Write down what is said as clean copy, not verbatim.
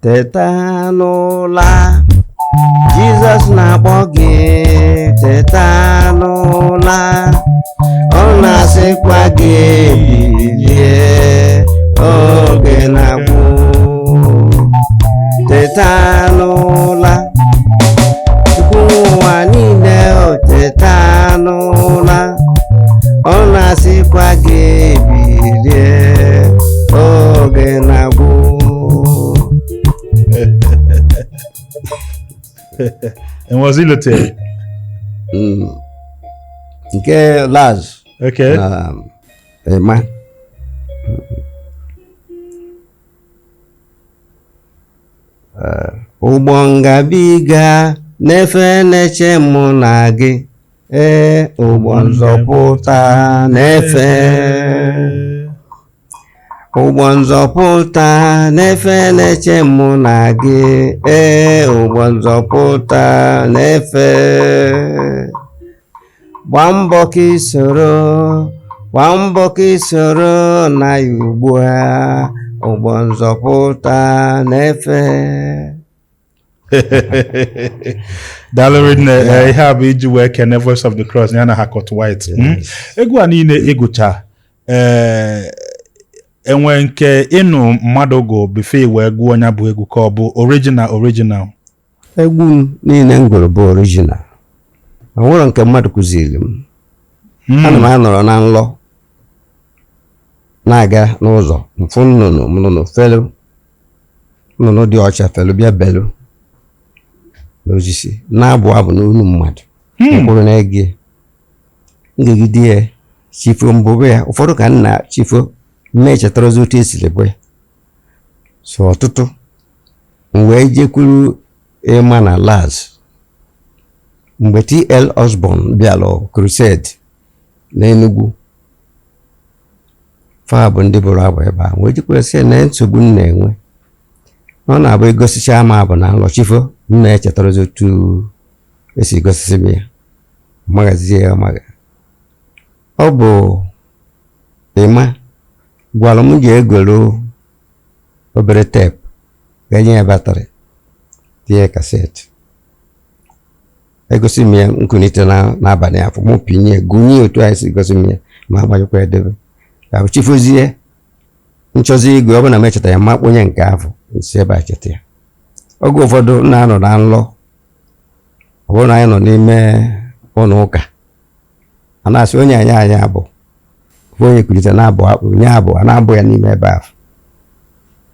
teta n'ụla Jizọs na-akpọ gị teta n'ụla ọ na-asịkwa gị bilie oge na-agwụ teta n'ụla Chukwu ụwa niile o teta n'ụla ọ na-asịkwa gị bilie oge na-agwụ And was it Luther? Nke Laz. Okay. Ema. Ụgbọ ngabiga na-efe na-eche mụ na gị. Ụgbọ nzọpụta na-efe. Ụgbọ nzọpụta na-efe na-eche mụ na gị. Ụgbọ nzọpụta na-efe. Gbaa mbọ ka ị soro na ya ugbu a. Ụgbọ nzọpụta na-efe. Dalorin ihe bụ iji wee kene Voice of the Cross ya na Hakot White. Egwu a niile ịgụcha enwe nke ịnụ mmadụ gụ bife wee gụọ onye bụ egwu ka ọ bụ original. Egwu niile m gụrụ bụ original. O nwere nke mmadụ kụziri m. Ana m anọrọ na nlọ na-aga n'ụzọ mfụ nnụnụ felu nnụnụ dị ọcha felu bịa belu n'osisi na-abụ abụ n'olu mmadụ mkpụrụ na-ege ngegide ya chifo mbụbe ya ụfọdụ ka nna chifo mee chetarazi otu esiri bụ ya so ọtụtụ wee jekwuru ịma na Laz mgbe T.L. Osborne bịara crusade n'Enugu fa bụ ndị bụrụ abụ ebe a wee jikwara sị na nsogbu m na-enwe ọ na-abụ egosicha ama abụ na nlọ chifo m na-echetarazi otu esi gosisi m ya magazie ya amaga ọ bụ ịma gwara m ji egoro obere teepu ga-enye ya batrị tinye kaseti egosi m ya nkunite n'abalị afọ mụ pinye gụnye otu anyị si gosi m ya ma agbanyekwa edebe ka bụ chifozie nchọzi igwe ọ bụ na m echeta ya ma kponye nke afọ nsi ebe a cheta ya oge ụfọdụ na-anọ na nlọ ọ bụrụ na anyị nọ n'ime ụlọ ụka a na-asị onye anyị abụ onye kulite na-abụ onye abụ a na-abụ ya n'ime ebe ahụ